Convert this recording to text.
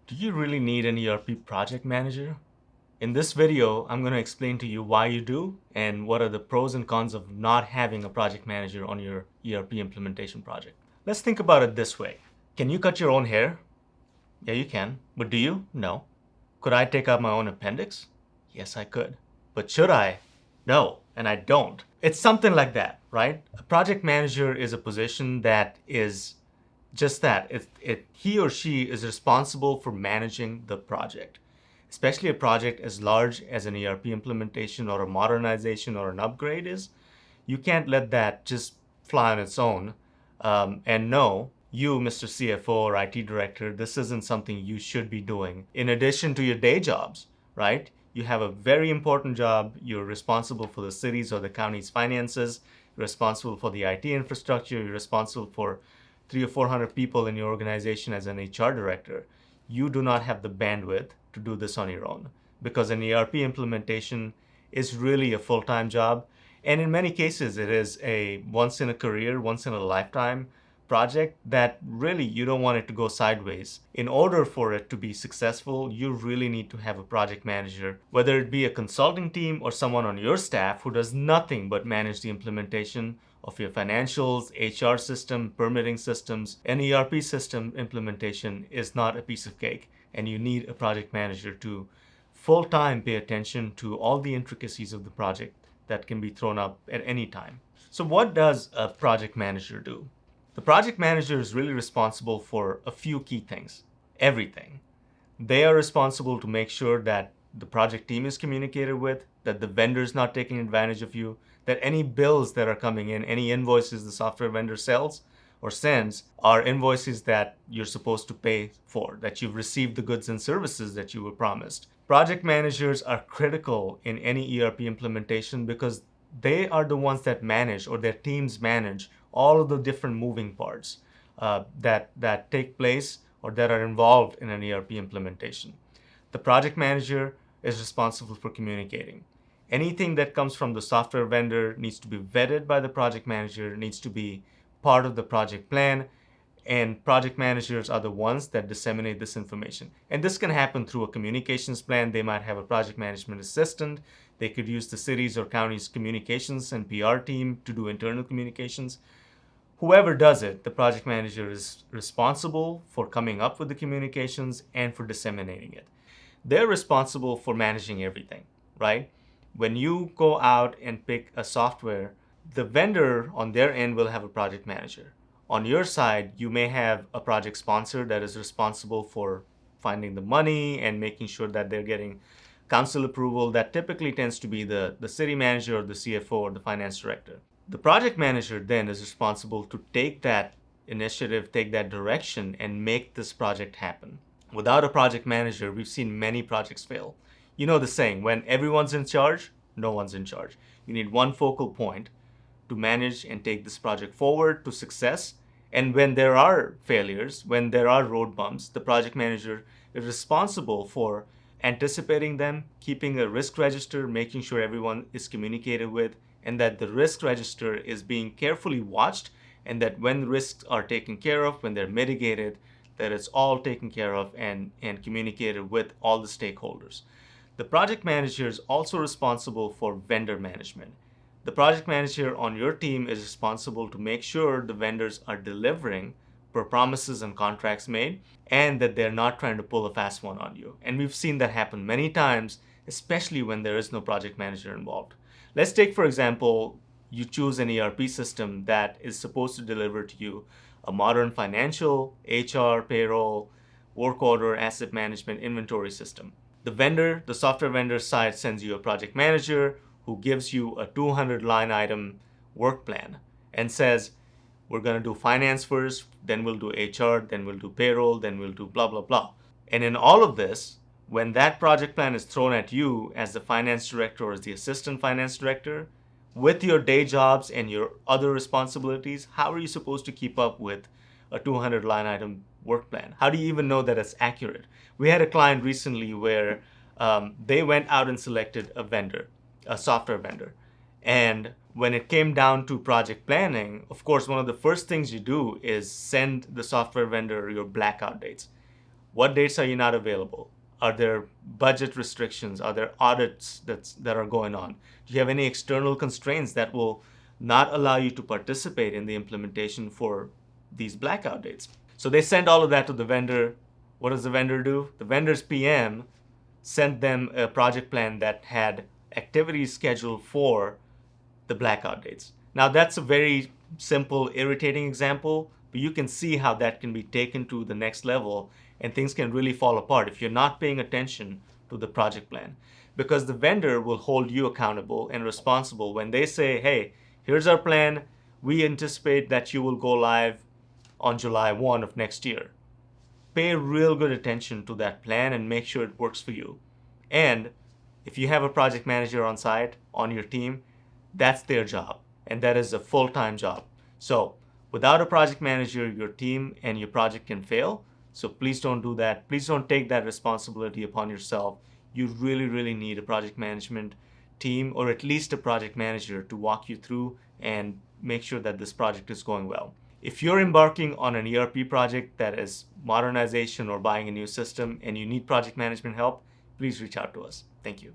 Do you really need an ERP project manager? In this video, I'm going to explain to you why you do and what are the pros and cons of not having a project manager on your ERP implementation project. Let's think about it this way. Can you cut your own hair? Yeah, you can. But do you? No. Could I take out my own appendix? Yes, I could. But should I? No, and I don't. It's something like that, right? A project manager is a position that is just that. He or she is responsible for managing the project, especially a project as large as an ERP implementation or a modernization or an upgrade is. You can't let that just fly on its own. And no, you, Mr. CFO or IT director, this isn't something you should be doing in addition to your day jobs, right? You have a very important job. You're responsible for the city's or the county's finances. You're responsible for the IT infrastructure. You're responsible for 300 or 400 people in your organization as an HR director. You do not have the bandwidth to do this on your own because an ERP implementation is really a full-time job. And in many cases, it is a once in a career, once in a lifetime project that really you don't want it to go sideways. In order for it to be successful, you really need to have a project manager, whether it be a consulting team or someone on your staff who does nothing but manage the implementation of your financials, HR system, permitting systems. An ERP system implementation is not a piece of cake, and you need a project manager to full-time pay attention to all the intricacies of the project that can be thrown up at any time. So what does a project manager do? The project manager is really responsible for a few key things. Everything. They are responsible to make sure that the project team is communicated with, that the vendor is not taking advantage of you, that any bills that are coming in, any invoices the software vendor sells or sends are invoices that you're supposed to pay for, that you've received the goods and services that you were promised. Project managers are critical in any ERP implementation because they are the ones that manage, or their teams manage, all of the different moving parts that take place or that are involved in an ERP implementation. The project manager is responsible for communicating. Anything that comes from the software vendor needs to be vetted by the project manager, needs to be part of the project plan, and project managers are the ones that disseminate this information. And this can happen through a communications plan. They might have a project management assistant. They could use the city's or county's communications and PR team to do internal communications. Whoever does it, the project manager is responsible for coming up with the communications and for disseminating it. They're responsible for managing everything, right? When you go out and pick a software, the vendor on their end will have a project manager. On your side, you may have a project sponsor that is responsible for finding the money and making sure that they're getting council approval. That typically tends to be the city manager or the CFO or the finance director. The project manager then is responsible to take that initiative, take that direction, and make this project happen. Without a project manager, we've seen many projects fail. You know the saying, when everyone's in charge, no one's in charge. You need one focal point to manage and take this project forward to success. And when there are failures, when there are road bumps, the project manager is responsible for anticipating them, keeping a risk register, making sure everyone is communicated with, and that the risk register is being carefully watched, and that when risks are taken care of, when they're mitigated, that it's all taken care of and communicated with all the stakeholders. The project manager is also responsible for vendor management. The project manager on your team is responsible to make sure the vendors are delivering per promises and contracts made, and that they're not trying to pull a fast one on you. And we've seen that happen many times, especially when there is no project manager involved. Let's take, for example, you choose an ERP system that is supposed to deliver to you a modern financial, HR, payroll, work order, asset management, inventory system. The vendor, the software vendor side sends you a project manager who gives you a 200 line item work plan and says, we're going to do finance first, then we'll do HR, then we'll do payroll, then we'll do blah, blah, blah. And in all of this, when that project plan is thrown at you as the finance director or as the assistant finance director, with your day jobs and your other responsibilities, how are you supposed to keep up with a 200 line item work plan? How do you even know that it's accurate? We had a client recently where they went out and selected a vendor, a software vendor. And when it came down to project planning, of course, one of the first things you do is send the software vendor your blackout dates. What dates are you not available? Are there budget restrictions? Are there audits that are going on? Do you have any external constraints that will not allow you to participate in the implementation for these blackout dates? So they send all of that to the vendor. What does the vendor do? The vendor's PM sent them a project plan that had activities scheduled for the blackout dates. Now, that's a very simple, irritating example, but you can see how that can be taken to the next level and things can really fall apart if you're not paying attention to the project plan. Because the vendor will hold you accountable and responsible when they say, hey, here's our plan. We anticipate that you will go live on July 1 of next year. Pay real good attention to that plan and make sure it works for you. And if you have a project manager on site, on your team, that's their job. And that is a full-time job. So without a project manager, your team and your project can fail. So please don't do that. Please don't take that responsibility upon yourself. You really, really need a project management team or at least a project manager to walk you through and make sure that this project is going well. If you're embarking on an ERP project that is modernization or buying a new system and you need project management help, please reach out to us. Thank you.